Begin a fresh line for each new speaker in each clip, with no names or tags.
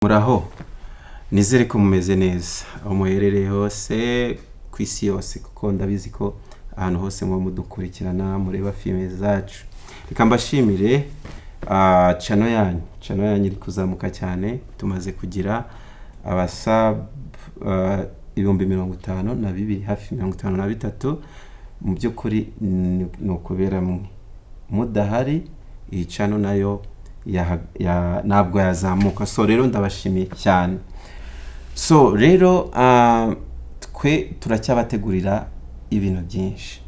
Muraho nizere ko mumeze neza aho muherereye hose ku isi yose kuko ndabizi ko ahantu hose mwa mudukurikirana mureba filime zacu. Reka mbashimire channel yanyu iri kuzamuka cyane, tumaze kugira abasub 52,000 hafi 53. Mu by'ukuri no kubera mudahari iyi channel nayo ntabwo yazamuka. So rero ndabashimiye cyane. So rero twe turacyabategurira ibintu byinshi,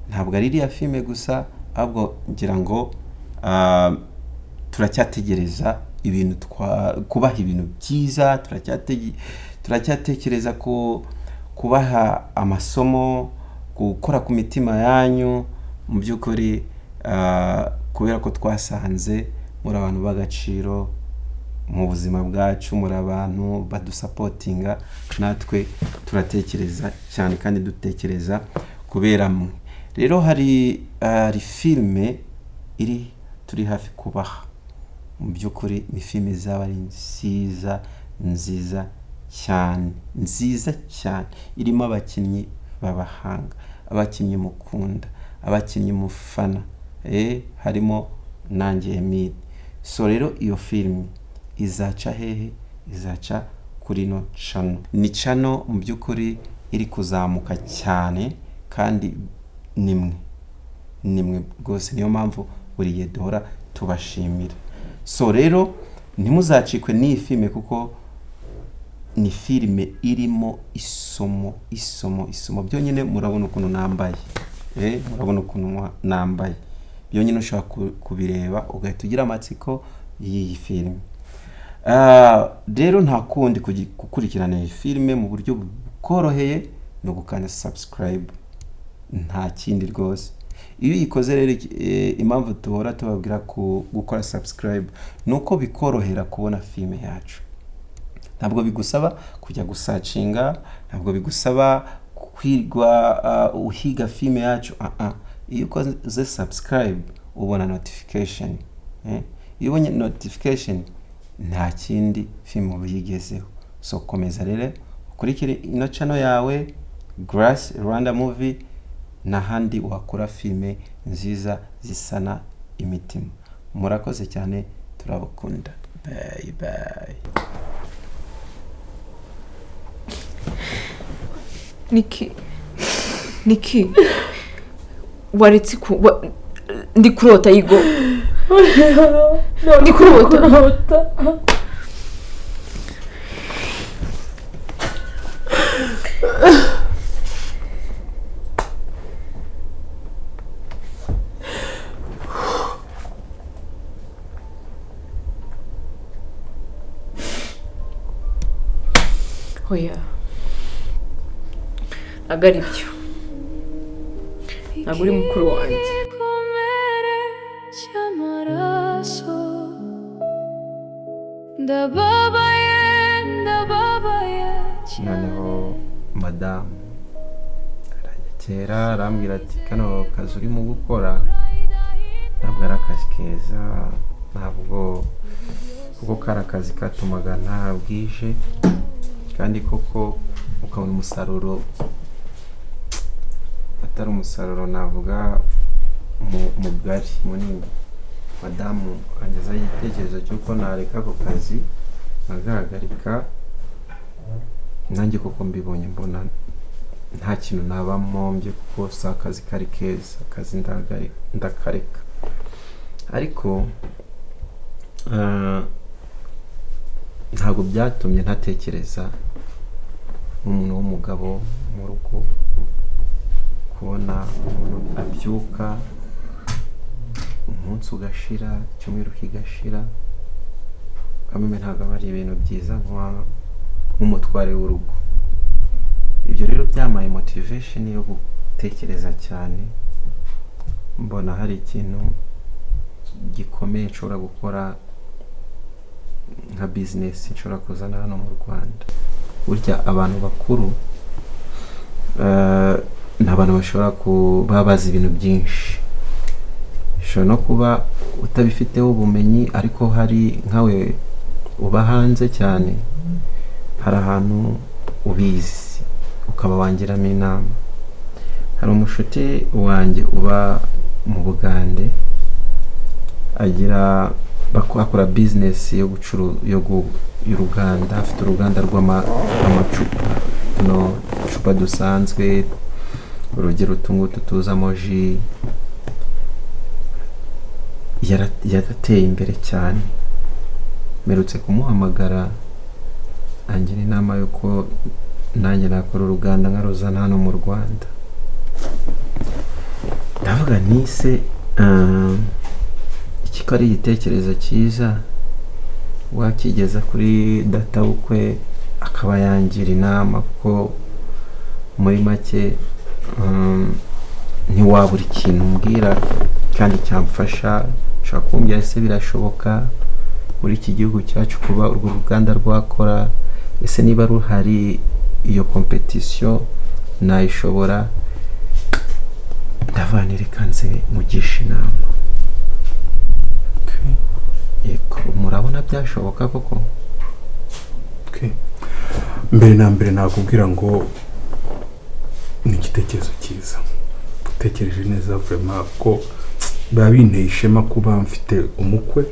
ntabwo ari iriya filime gusa, ahubwo ngira ngo turacyategereza ibintu kubaha ibintu byiza, turacyatekereza kubaha amasomo, gukora ku mitima yanyu. Mu by'ukuri kubera ko twasanze muri abantu b'agaciro mu buzima bwacu, muri abantu badusapotinga, natwe turatekereza cyane kandi dutekereza kubera mwe. Rero hari filime turi hafi kubaha. Mu by'ukuri ni filime zaba ari nziza cyane, irimo abakinnyi b'abahanga, abakinnyi mukunda, abakinnyi mufana, harimo nanjye Emile. So rero iyo filime izaca hehe? Izaca kuri no channel. Ni channel mu by'ukuri iri kuzamuka cyane kandi nimwe rwose, niyo mpamvu buri gihe duhora tubashimira. So rero ntimuzacikwe n'iyi filime kuko ni filime irimo isomo. Byonyine murabona ukuntu nambaye, murabona ukuntu nambaye, byonyine ushobora kubireba ugahita ugira amatsiko y'iyi filime. Rero nta kundi gukurikirana iyi filime mu buryo bukoroheye no gukanda subscribe, nta kindi rwose. Iyo uyikoze rero impamvu tuhora tubabwira gukora subscribe nuko bikorohera kubona filime yacu. Ntabwo bigusaba kujya gusacinga, ntabwo bigusaba kwirwa uhiga filime yacu. Iyo ukoze subscribe ubona notification. Iyo ubonye notification nta kindi filime uyigezeho. So komeza rero ukurikire ino channel yawe Grace Rwanda Movie, n'ahandi wakora filime nziza zisana imitima. Murakoze cyane, turabakunda. Bye.
Niki waretse ndi kurota yigo. Ndi kurota. Oya, agari byo ntabwo uri mukuru wanjye.
Noneho madamu aranyegera arambwira ati kano kazi urimo gukora ntabwo ari akazi keza, ntabwo kuko kari akazi katumaga ntabwije, kandi koko ukabona umusaruro atari umusaruro navuga mugari munini. Madamu angezaho igitekerezo cy'uko nareka ako kazi nagahagarika, nanjye koko mbibonye mbona nta kintu nabamombye kuko si akazi kari keza, akazi ndakareka. Ariko ntabwo byatumye ntatekereza nk'umuntu w'umugabo mu rugo, kubona umuntu abyuka umunsi ugashira, icyumweru kigashira, kamwe ntabwo ari ibintu byiza nk'umutware w'urugo. Ibyo rero byamaye motivation yo gutekereza cyane, mbona hari ikintu gikomeye nshobora gukora nka business nshobora kuzana hano mu Rwanda. Burya abantu bakuru n'abantu bashobora kubabaza ibintu byinshi, ushobora no kuba utabifiteho ubumenyi, ariko hari nkawe uba hanze cyane hari ahantu ubizi ukaba wangiramo inama. Hari umushuti wanjye uba mu Bugande akora business yo y'uruganda, afite uruganda rw'amacupa no cupa dusanzwe, urugero tungutu tuzamo ji. Yarateye imbere cyane, merutse kumuhamagara angira inama yuko nanjye nakora uruganda nkaruzana hano mu Rwanda. Ndavuga nise iki ko ari igitekerezo cyiza, wakigeza kuri data ukwe akaba yangira inama, kuko muri make ntiwabura ikintu mbwira kandi cyamfasha. Ushobora kumbwira ese birashoboka muri iki gihugu cyacu kuba urwo ruganda rwakora, ese niba ruhari iyo competition nayishobora. Ndavanira kanze mugisha inama. Yego, murabona byashoboka koko?
Mbere na mbere nakubwira ngo ni igitekerezo cyiza, utekereje neza vraiment ko babinteye ishema kuba mfite umukwe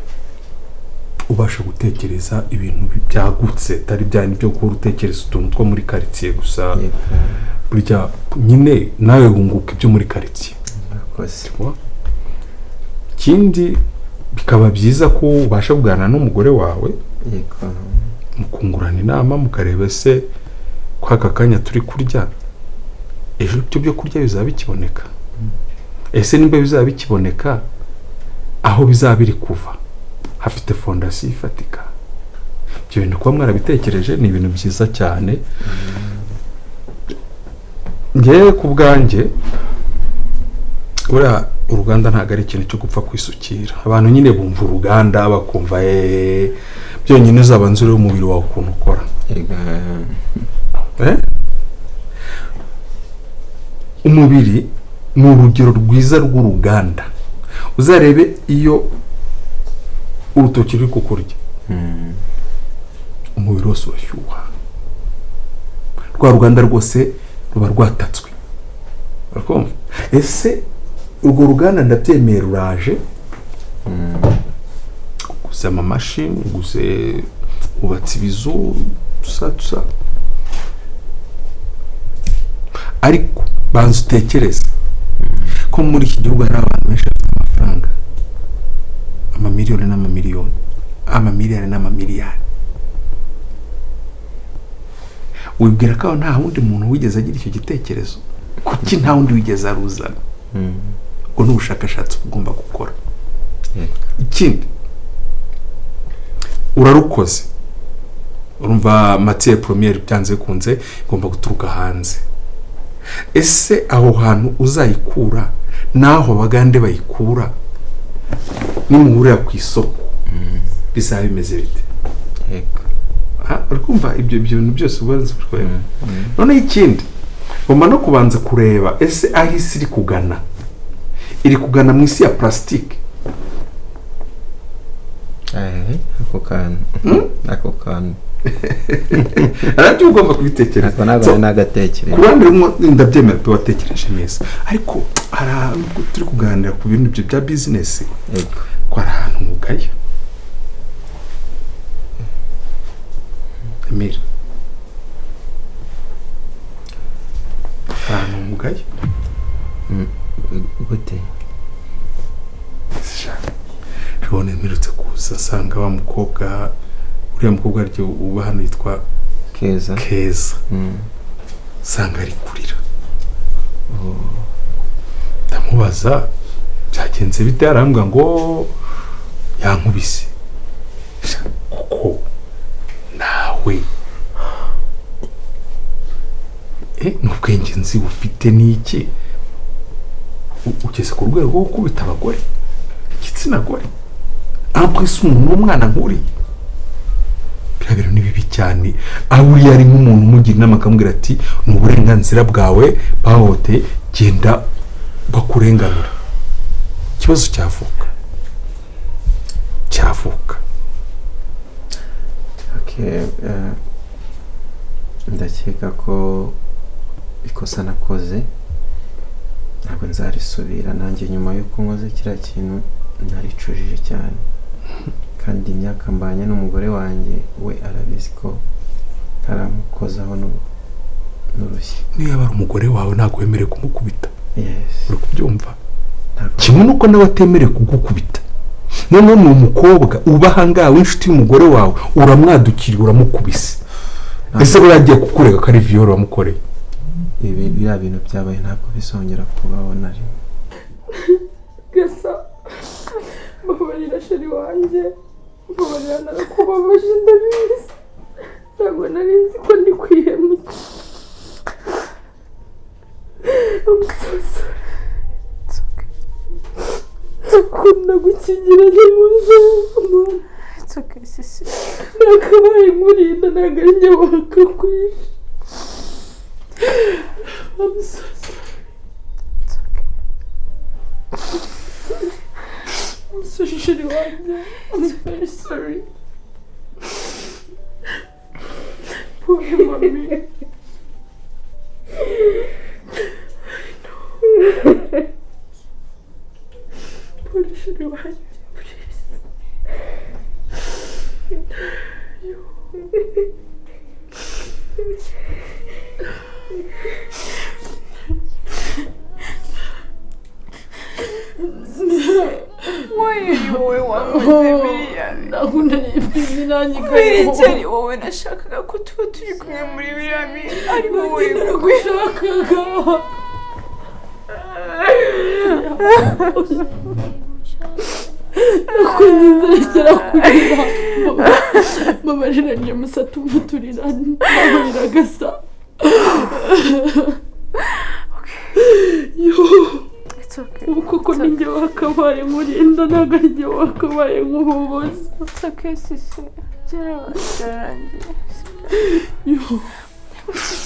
ubasha gutekereza ibintu byagutse, tari byane byo gukora utekereza utuntu two muri quartier gusa. Burya nyine nawe wunguka ibyo muri quartier. Ikindi bikaba byiza ko ubasha kuganira n'umugore wawe, mukungurana inama, mukareba se kwa kakanya turi kurya ejo byo kurya bizaba bikiboneka. Ese nimba bizaba bikiboneka aho bizaba biri kuva hafite fondasiyo ifatika. Ibyo bintu kuba mwarabitekereje ni ibintu byiza cyane. Ngewe ku bwanjye uriya uruganda ntabwo ari ikintu cyo gupfa kwisukira. Abantu nyine bumva uruganda bakumva byonyine uzaba nzuriho umubiri wawe ukuntu ukora. Umubiri ni urugero rwiza rw'uruganda. Uzarebe iyo urutoki ruri kukurya, umubiri wose urashyuha. Rwa ruganda rwose ruba rwatatswe. Ese urwo ruganda ndabyemeye ruraje, gusa amamashini, gusa ubatse ibizu, tusa. Ariko banza utekereze ko muri iki gihugu hari abantu benshi bafite amafaranga, amamiliyoni n'amamiliyoni, amamiliyari n'amamiliyari. Wibwira ko nta wundi muntu wigeze agira icyo gitekerezo? Kuki nta wundi wigeze aruzana? Ubwo ni ubushakashatsi ugomba gukora. Ikindi urarukoze, urumva matière première byanze kunze igomba guturuka hanze. Ese aho hantu uzayikura naho Abagande bayikura nimuhurira ku isoko bizaba bimeze bite? Urikumva ibyo bintu byose ubanza kureba. None ikindi ugomba no kubanza kureba ese aho isi iri kugana mu isi ya plastique.
Ako kantu
ariko ugomba kubitekereza.
Ntabwo nagatekereza.
Kurande ndabyemera pe watekereje neza, ariko turi kuganira ku bintu bya business. Ko ari ahantu mugaye. Emir, ahantu mugaye
gute?
Jone mirutse kuza sanga wa mukobwa, uriya mukobwa aryo uba hano yitwa
Keza.
Sanga ari kurira. Ndamubaza byagenze bite, arambwa ngo yankubise. Kuko nawe n'ubwenge nzi ufite n'iki ugeze ku rwego rwo gukubita abagore, igitsina gore, ampwese umuntu w'umwana nk'uriya. Birabera ni bibi cyane. Aho uri ari nk'umuntu umugira inama akamubwira ati ni uburenganzira bwawe, bahote genda bakurenganura. Ikibazo cyavuka.
okay ndakeka ko ikosa nakoze ntabwo nzarisubira nanjye nyuma yuko nkoze kiriya kintu naricujije cyane kandi imyaka mbanye n'umugore wanjye we arabizi ko ntaramukozaho n'urushyi
niyo ari umugore wawe ntabwo wemerewe kumukubita uri kubyumva
Ntabwo-
kimwe nuko nawe atemerewe kugukubita noneho ni umukobwa uba ahangaha w'inshuti y'umugore wawe uramwadukiriye uramukubise ese we yagiye kukurega ko ari viyoro wamukoreye
ibi biriya bintu byabaye ntabwo bizongera kubaho na rimwe
Gasa mbabarira sheri wanjye mbabarira narakubabaje ndabizi ntabwo nari nzi ko ndi kwihemukira I'm so sorry. It's okay. Akunda gukingiranya mu nzu. It's okay, sisi. Nakabaye nkurinda ntabwo ari njye wakakwisha. I'm so sorry. It's okay. I'm sorry, sheri wanjye. I'm very sorry. Poor mommy. Poor sheri wanjye, please.
wowe wamuze miliyari
ntabwo naribizi nanjye
kweri wowe nashakaga ko tuba turi kumwe muri biriya bintu ari wowe
nagushakaga nakunyuzerekera kurira mbabarira njye musa tumva turira mbabarira Gasa yo
It's okay.
ubu koko ninjye wakabaye nkurinda ntabwo ari njye wakabaye nkuhubuza
It's okay, sisi. Byararangiye.
yo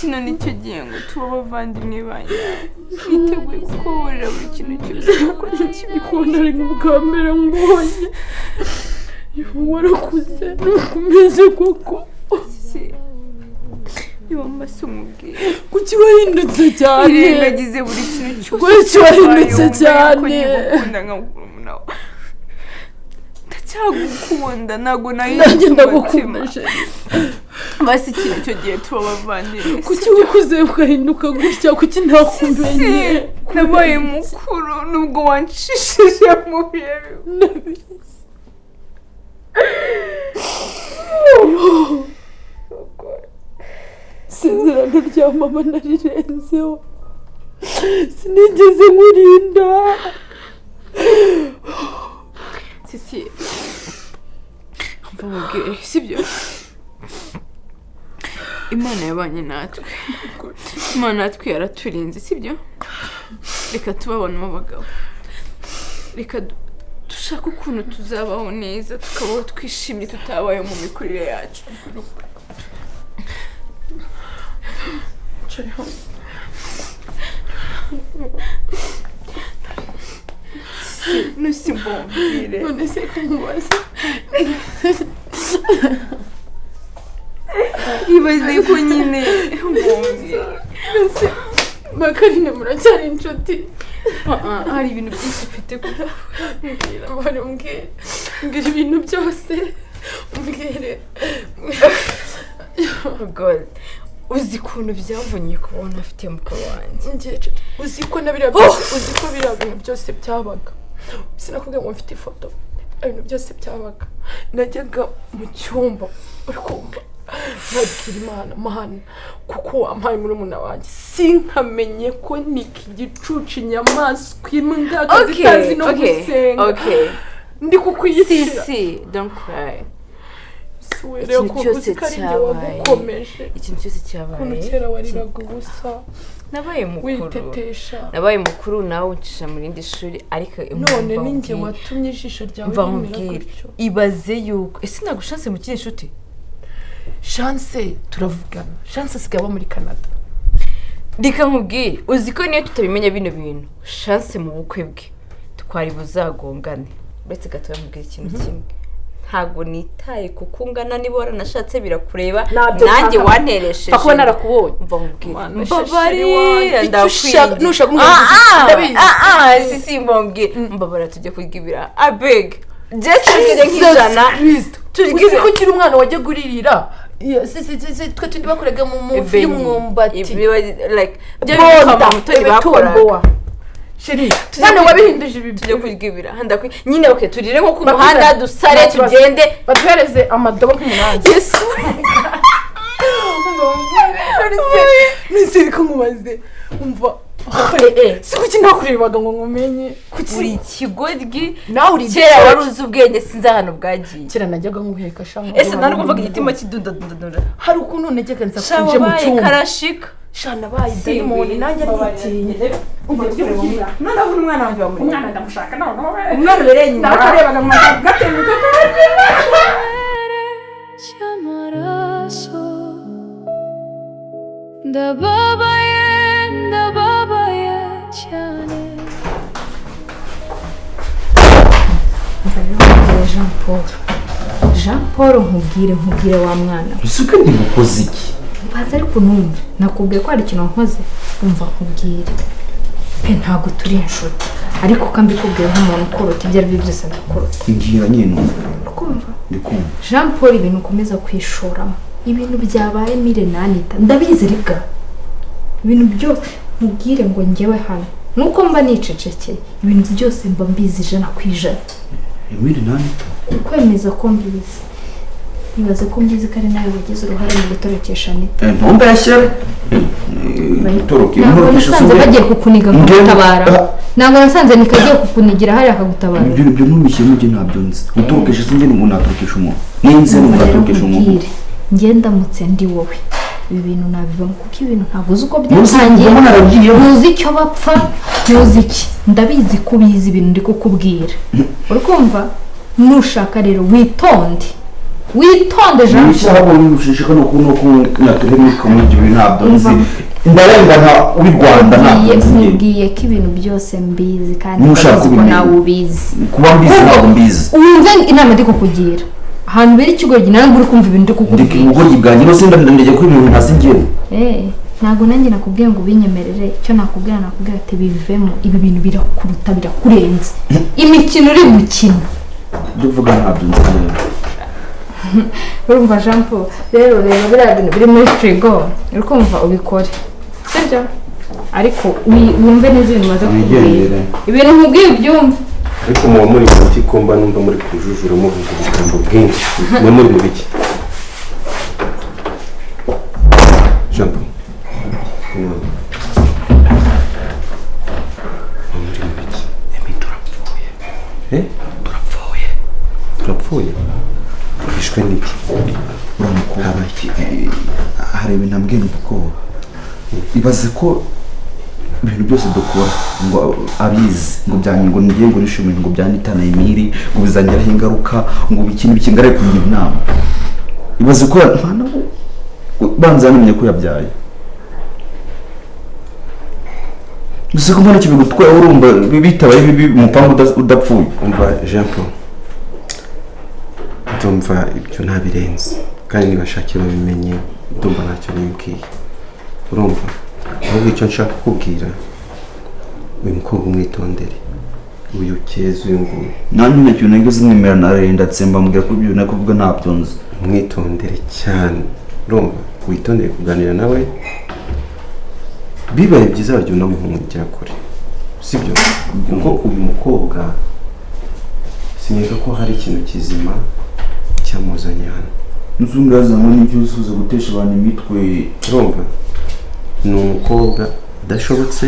Kino nicyo gihe ngo tuba abavandimwe banjye. Twiteguye kukuburira buri kintu cyose kuko
ndi kubona ari nk'ubwa mbere nkubonye yo warakuze nukumeze koko
sisi. Niba amaso umubwira.
kuki wahindutse cyane
Irengagize buri kintu cyose.
kuki wahindutse cyane
Ngukunda nk'umuntu wawe. Ndacyagukunda ntabwo
nanjye ndagukunda sheri
basi ikintu cyo gihe tuba abavandimwe.
kuki wakuze ugahinduka gutya kuki ntakumenye
nabaye mukuru nubwo wanshishije mu bihe bibi.
isezerano rya mama narirenzeho sinigeze nkurinda
Sisi mva mubwire sibyo Imana yabanye natwe Imana natwe yaraturinze sibyo reka tubabona abagabo reka dushaka ukuntu tuzabaho neza tukabaho twishimye tutabaye mu mikurire yacu Nusi mbongire
none se kumubaza
ibaze ko nyine mbongire
Makarine muracyari inshuti
hari ibintu byinshi mfite
mbwira mbwira mbwira ibintu byose mbwire
God uzi ukuntu byavunye kubona afite mukuru wanjye
uzi ko na biriya byose uzi ko biriya bintu byose byabaga sinakubwiye ngo mfite ifoto ibintu byose byabaga najyaga mu cyumba uri kumva nabwira Imana Mana kuko wampaye murumuna wanjye sinkamenye ko niki gicucu inyamaswa imbwa zitazi no gusenga ndi kukwiyishyira
Sisi don't cry
rero ko uzi ko ari njye wagukomeje
ikintu cyose cyabaye
ukuntu kera wariraga ubusa
nabaye mukuru
witetesha
nabaye mukuru nawe uncisha mu rindi shuri ariko
none ninjye watumye ijisho ryawe rimera gutyo
ibaze yuko ese ntabwo chance mu kindi nshuti
chance turavugana chance asigaye aba muri Canada
reka nkubwire uzi ko niyo tutabimenya bino bintu chance mu bukwe bwe twari buzagongane uretse gato bamubwira ikintu kimwe
ntabwo nitaye kuko ungana niba waranashatse birakureba
Ntabyo
nanjye
nshaka.
waneresheje
Pfa kuba narakubonye.
mva mubwire
Mwana,
mbabarira
icyo
ndakwinginze
ushaka- nushaka umwana ndabizi.
si mbabwire mbabara tujye kurya ibira abeg just tujye nk'ijana
uzi ko ukiri umwana wajya guririra twe tundi bakoraga mu mufi y'umwumbati
like by'abikama mutoni bakoraga
sheri hano wabihinduje ibi
tujye kurya ibira nyine okay turire nko ku muhanda dusare tugende
baduhereze amadobo nk'umunani yesu nisi ko nkubaze umva si kuki nakurebaga ngo nkumenye
uri ikigoryi
nawe uri
kera wari uzi ubwenge sinzi ahantu bwagiye
kera najyaga nkuheka shanga
ese nari kumvaga igitima kidundadundadunda
hari ukuntu najyaga nza
shawa
kuje mu
baye
cyumba
karashika
shana baye dayimoni nanjye aritinya
noneho umwana wanjye bamuri
umwana ndamushaka none
umwana ubereye nyina
nakarebaga mu gatembuka
cy'amaraso ndababaye cyane.
Jean Paul nkubwire wa mwana
usuke ndi mukozi iki
baza ariko numva nakubwiye ko hari ikintu nkoze umva nkubwire pe ntabwo turi inshuti ariko kandi kubwiye nk'umuntu ukorota ibyo ari byo byose ndakorota
ngira nyine
ukumva
ndikumva
Jean Paul ibintu ukomeza kwishoramo ibintu byabaye mire nanita ndabizi ribwa ibintu byose nkubwire ngo njyewe hano nuko mba nicecekeye ibintu byose mba mbizi ijana ku ijana
Emile nanita
ukwemeza ko mbizi nibaze ko mbizi ko ari nawe wagize uruhare mu gutorokesha Anita
ntumbe yashyira gutoroka
ntabwo nasanze bagiye kukuniga kugutabara ntabwo nasanze nikagiye kukunigira hariya akagutabara
ibyo ntubishyire mujye ntabyo nzi gutorokesha sinjye n'umuntu atorokesha umuntu ninze n'umuntu atorokesha umuntu
njye ndamutse ndi wowe ibi bintu nabibamo kuko ibintu ntabwo uzi uko
byatangiye
ntuzi icyo bapfa ntuzi iki ndabizi ko ubizi ibintu ndi kukubwira uri kumva nushaka rero witonde Jean
Paul ushishika no naturi muri community ntabyo nzi ndarengana uri Rwanda ntabyo nzi
ngiye ko ibintu byose mbizi kandi
nushaka
ko nawe ubizi
kuba mbizi ntabwo mbizi
wumve inama ndi kukugira ahantu biri ikigoryi nawe uri kumva ibintu ndi kukubwira
ndike ubugoryi bwanjye no sinda ndege ko ibintu ntazi ngewe
ntabwo nanjye nakubwiye ngo ubinyemerere icyo nakubwira ati bivemo ibi bintu birakuruta birakurenze imikino uri gukina
duvuga ntabyo nzi
urumva Jean Paul rero biriya bintu biri muri firigo uri kumva ubikore sibyo ariko wumve neza ibintu umaze kubwira ibintu nkubwiye ubyumve
ariko muba muri muti kumba numva muri kujujura muvuga ubugambo bwinshi mwe muri mu biki Jean Paul turapfuye turishwe n'iki
hari ibintu ambwira ubwoba ibaze ko ibintu byose dukora ngo abizi ngo byangingo ngiye ngo nishimiye ngo byanitana Emile ngo bizangiraho ingaruka ngo biki ngare kugira inama ibaze ko mwana banza namenye ko yabyaye Nzi ko mbona kibintu twaye urumva bitabaye bibi umupangu udapfuye
umva Jean Paul ndumva ibyo ntabirenze kandi nibashakira babimenye ndumva ntacyo nimbwiye urumva ahubwo icyo nshaka kukubwira uyu mukobwa umwitondere uyu keza uyu nguyu
nanjye ntacyo nigeze nimera narenda tsemba mbwira ko ibyo nakuvuga ntabyo nzi
umwitondere cyane urumva witondere kuganira nawe bibaye byiza wagiye unamuhungira kure sibyo kuko uyu mukobwa sinyega ko hari ikintu kizima cyamuzanye hano
nuzungazanywe n'ibyo usuze gutesha abantu imitwe
urumva ni umukobwa udashobotse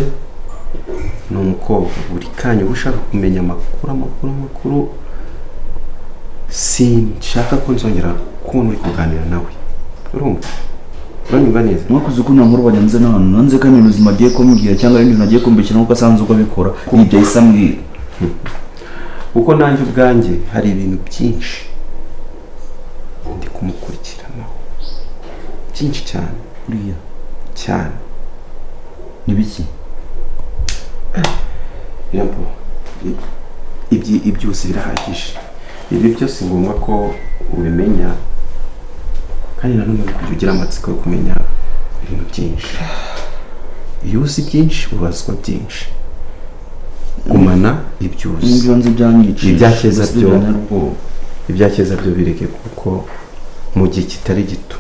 ni umukobwa buri kanya uba ushaka kumenya amakuru sinshaka ko nzongera kubona uri kuganira nawe urumva uranyumva neza
mwakoze ko nta nkuru bagenze n'ahantu nanze kandi ubuzima agiye kumbwira cyangwa ibintu nagiye kumbikira nk'uko asanzwe uko abikora ibyo ahise ambwira
kuko nanjye ubwanjye hari ibintu byinshi ndi kumukurikiranaho byinshi cyane
uriya
cyane
ni biki
ibyo byose birahagije
ibi byose ngombwa ko ubimenya kandi nanone kujya ugira amatsiko yo kumenya ibintu byinshi. Iyo uzi byinshi ubazwa byinshi. Gumana ibyo uzi.
Ibyo nzi byanyica.
Ibyakeza byo bireke kuko mu gihe kitari gito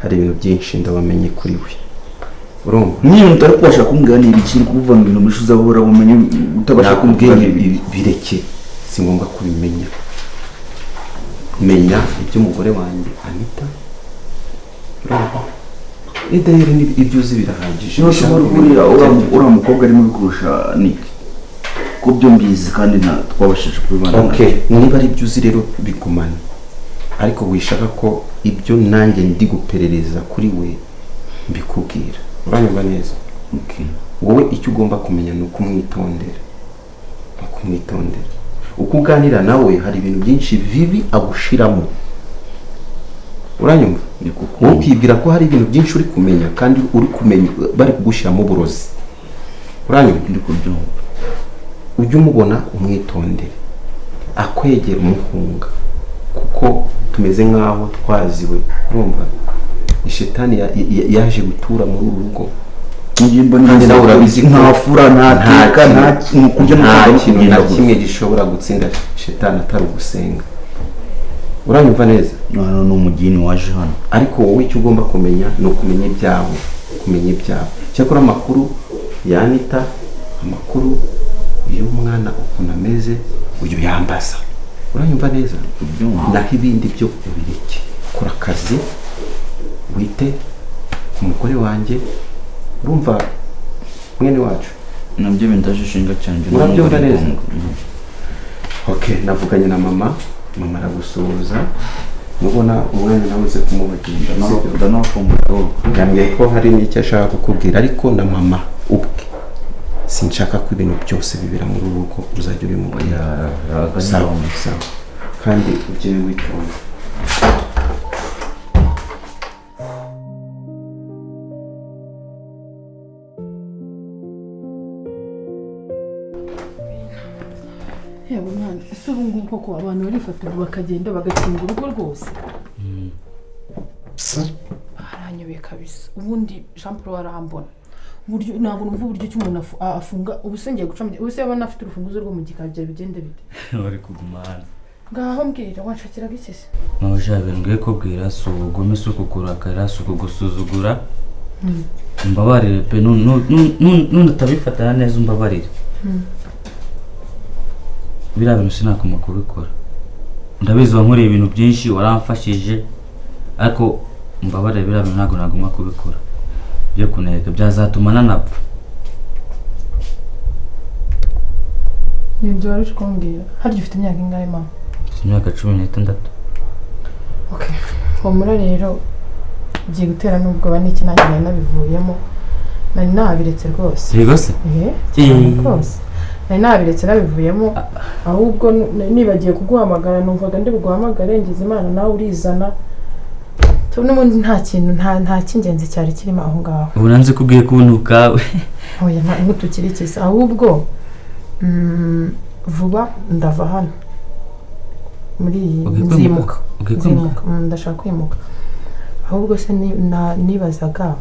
hari ibintu byinshi ndabamenye kuri we. Urumva?
Niyo utari kubasha kumbwira iki kuvuga ngo ibintu bishuza bora bumenye utabasha kumbwira
bireke. Si ngombwa kubimenya. Menya iby'umugore wanjye Anita. Urumva? Idahera ibyo uzi birahagije.
Nose uriya mukobwa arimo kurusha Nick. Ko byo mbizi kandi twabashije kubibana.
Okay, niba ari ibyo uzi rero bigumana. Ariko wishaka ko ibyo nanjye ndi guperereza kuri we mbikubwira. Uranyumva neza?
Okay.
Wowe icyo ugomba kumenya ni ukumwitondera. Uko uganira nawe hari ibintu byinshi bibi agushiramo. Uranyumva? Wowe ukibwira ko hari ibintu byinshi uri kumenya kandi uri kumenya bari kugushiramo uburozi. Uranyumva?
Ndi kubyumva.
Ujye umubona umwitondere. Akwegera umuhunga. Kuko tumeze nkaho twaziwe. Urumva? Ishitani yaje gutura muri uru rugo.
Kandi nawe urabizi ntafura ntateka nta
kintu na kimwe gishobora gutsinda shitani atari ugusenga. Uranyumva neza?
Hano ni umugeni waje hano.
Ariko wowe icyo ugomba kumenya ni ukumenya ibyawe. Cyakora amakuru ya Anita, amakuru y'umwana ukuntu ameze uyu yambaza. Uranyumva neza? Naho ibindi byo ubireke. Kora akazi wite ku mugore wanjye. Urumva mwene wacu?
Nabyo bindashinga cyane.
Urabyumva neza? Okay, navuganye na mama aragusuhuza. Mubona umwanya nabuze kumubagira. Yambwiye ko hari n'icyo ashaka kukubwira ariko na mama ubwe sinshaka ko ibintu byose bibera muri uru rugo uzajya ubimubwira. Sawa. Kandi ujye witonda.
Yego mwana, ese ubu ngubu koko abantu barifatira bakagenda bagakinga urugo rwose? Baranyobeye kabisa. Ubundi Jean Paul arambona. Uburyo ntabwo numva uburyo cy'umuntu afunga ubusengeye gucamo. Ubuse yabana afite urufunguzo rwo mu gikari bya bigende bite?
Bari kuguma hanze.
Ngaho mbwira wanshakiraga iki se?
Nabajabe ngiye kubwira subugome sukukurakara sukugusuzugura. Mbabarire pe none tabifatana neza umbabarire. Biriya bintu sinakoma kubikora. Ndabizi wankoreye ibintu byinshi waramfashije ariko mbabarire biriya bintu ntabwo nagomba kubikora. Byo kuneka byazatuma nanapfa.
Nibyo wari kumbwira. Harya ufite imyaka ingahe mama?
Imyaka 16.
Okay. Homura rero ugiye gutera n'ubwoba n'iki nanjye nari nabivuyemo. Nari nabiretse rwose.
Yego se?
Rwose. Nari nabiretse nabivuyemo ahubwo nibagiye kuguhamagara numvaga ndi buguhamagare ngize Imana nawe urizana. N'ubundi nta kintu nta kingenzi cyari kirimo aho ngaho.
Ubu nanze kubwiye kuntu kawe.
Oya ntutukiri kisa ahubwo vuba ndava hano. Muri nzimuka. Ndashaka kwimuka. Ahubwo se nibazaga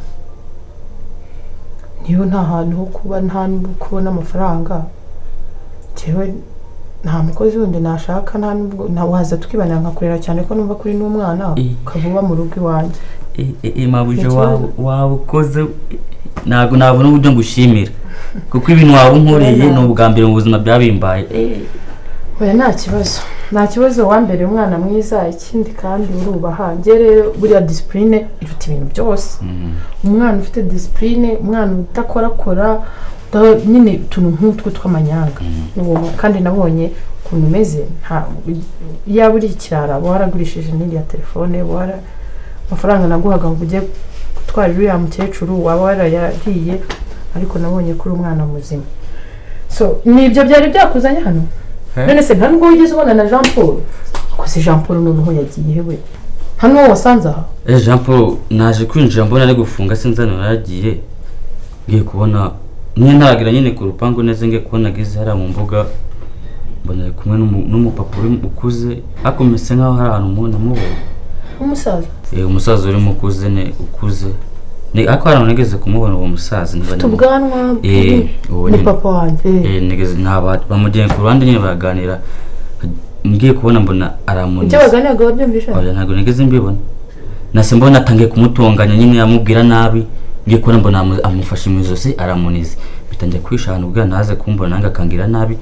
niyo nta hantu ho kuba nta kubona amafaranga. Cyewe nta mukozi wundi nashaka nta waza twibanira nkakurera cyane ko numva kuri n'umwana kavuba mu rugo iwanjye.
Mabuje wabukoze ntabwo nabona uburyo ngushimira kuko ibintu waba unkoreye ni ubwa mbere mu buzima byabimbaye.
Oya nta kibazo wambere umwana mwiza ikindi kandi urubaha. Nge rero buriya discipline iruta ibintu byose. Umwana ufite discipline, umwana udakorakora nyine utuntu nk'utwo tw'amanyanga. Kandi nabonye ukuntu umeze yaba uri ikirara waragurishije n'iriya telefone amafaranga naguhaga ngo ujye gutwara uriya mukecuru waba warayariye ariko nabonye kuri umwana muzima. So nibyo byari byakuzanye hano? None se nta nubwo wigeze ubona na Jean Paul? Kose Jean Paul noneho yagiye hewe hano wasanze aha?
Jean Paul naje kwinjira mbona ari gufunga sinzana naragiye ngiye kubona niyo ntaragira nyine ku rupangu neze ngiye kubona gize hara mu mbuga mbona ari kumwe n'umupapa uri ukuze ariko mese nkaho hari ahantu umuntu mubona
umusaza
umusaza uri mukuze ne ukuze ariko hari nigeze kumubona uwo musaza
tubwanwa ni papa wanjye
nigeze bamujyanye ku ruhande nyine baraganira ngiye kubona mbona aramunize
icyo baganiraga wabyumvisha
ntabwo nigeze mbibona nase mbona atangiye kumutunganya nyine yamubwira nabi ngiye kubona mbona amufashe mu ijosi aramunize bitangiye kwishana ubwa naze kumbona nanga akangira nabi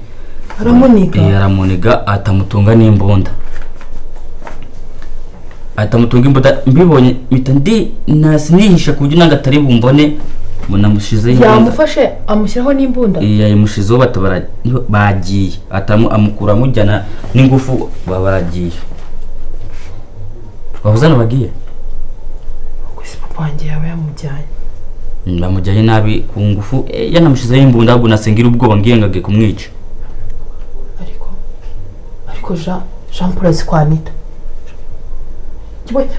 aramuniga atamutunga n'imbunda mbibonye mpita nihisha ku buryo nanga atari bumbone mbona amushizeho imbunda
yamufashe amushyiraho n'imbunda
yamushizeho bagiye amukura amujyana n'ingufu baragiye twavuzana bagiye
gusa papa wanjye yaba yamujyanye
bamujyanye nabi ku ngufu yanamushizeho imbunda ahubwo nasengira ubwoba ngiye ngage kumwica
ariko Jean Paul azi kwa Anita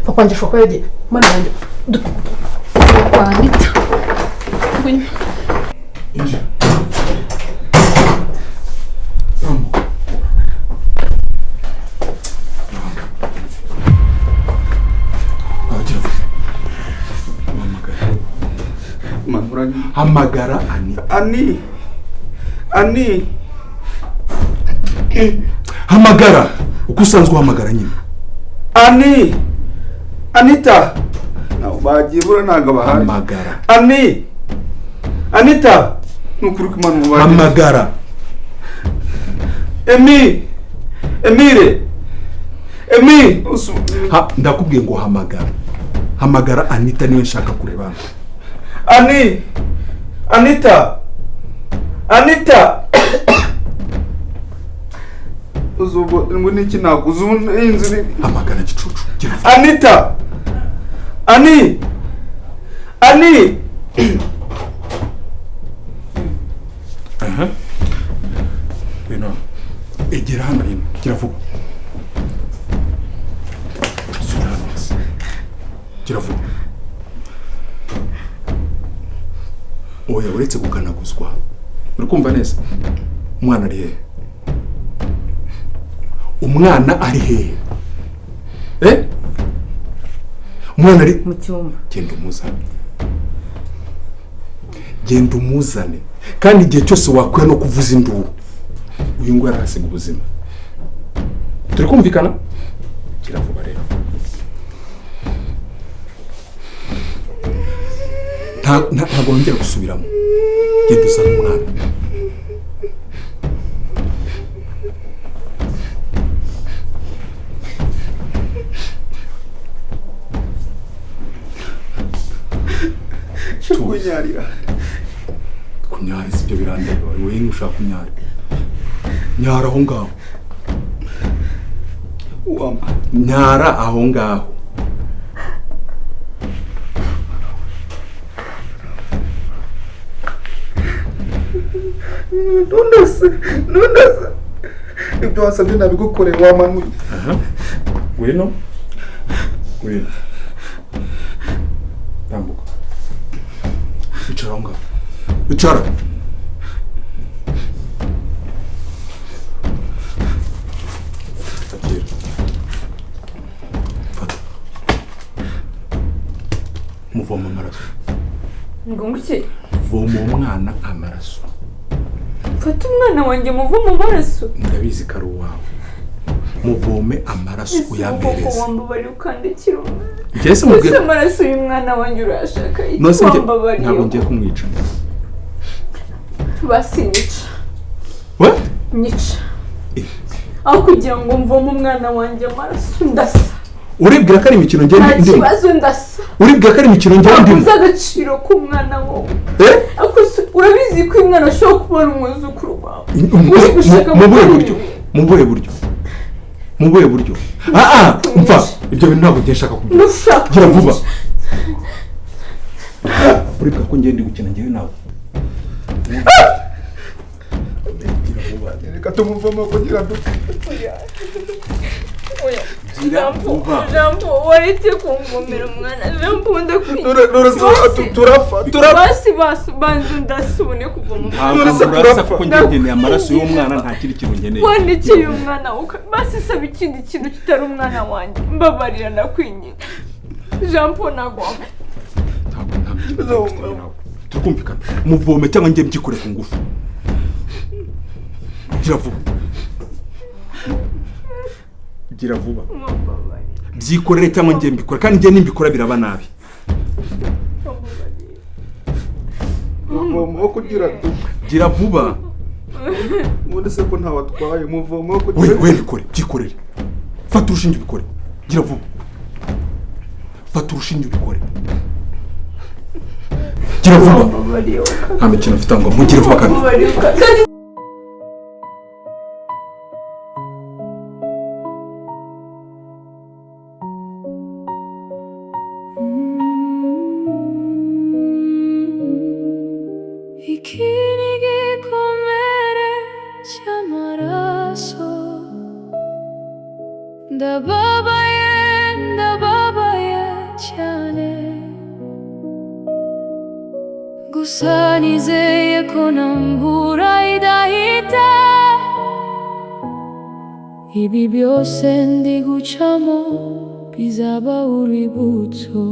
papa wanjye ashobora kuba yagiye mana wanjye kwa Anita
hamagara Ani hamagara uko usanzwe uhamagara nyine
Anita nabo bagiye bura ntago bahari
hamagara
Anita nukuri kumana mubaye
hamagara
Emire
ndakubwiye ngo hamagara Anita niwe nshaka kureba
Anita uzubo ngo niki naguze inzu
hamagara gicucu
Anita
wino egera hano hino kiravuga oya uretse kuganaguzwa uri kumva neza umwana ari hehe umwana ari
mu cyumba
genda umuzane kandi igihe cyose wakwiye no kuvuza induru uyu ngo yarasiga ubuzima turi kumvikana kiravuba rero ntabwo wongera gusubiramo genda uzane umwana kunyara si byo birandeba wowe ntushaka kunyara nyara aho ngaho nyara aho ngaho
nundase ibyo wasabye nabigukoreye wamanuye
wino tambuka icara aho ngaho icara muvoma amaraso
ngo iki
voma umwana amaraso
fata umwana wanjye muvoma amaraso
ndabizi ko ari uwawe muvome amaraso uyampereze
wambabariye ukandikira
Jesse mubwiye
amaraso y'umwana wanjye urashaka
wambabariye ntabwo ngiye kumwica
basinyica
what
nyica aho kugira ngo mvome umwana wanjye amaraso ndasa
uribwira ko ari imikino ngende
ndimo kibazo ndasa
uribwira ko ari imikino ngende ndimo
uza agaciro k'umwana wawe urabizi ko umwana ashobora kuba ari umwuzukuru wawe mu buhe buryo
umva ibyo bintu ntabwo nshaka kubyina gira vuba uribwira ko ngende gukina ngewe nawe
reka tumuvamo kugira ngo
Jambo waretse kungomera umwana Jambo ndakwiye basi banzu ndasubone kuvoma
ntabwo ngeneye amaraso y'umwana nta kindi kintu ngeneye
wandikiye umwana basi saba ikindi kintu kitari umwana wanjye mbabarira ndakwinye Jambo nagomba
tukumvikana muvome cyangwa njye mbyikore ku ngufu gira vuba byikorere cyangwa njye mbikora kandi njye nimbikora biraba nabi
muvomo kugira
gira vuba
ubundi se ko ntawatwaye muvomo
kugira we bikore byikorere fata urushinge ubikore gira vuba fata urushinge ubikore gira vuba nta mikino mfite ngo mugire vuba kandi
gusa nizeye ko nambura idahita ibi byose ndi gucamo bizaba urwibutso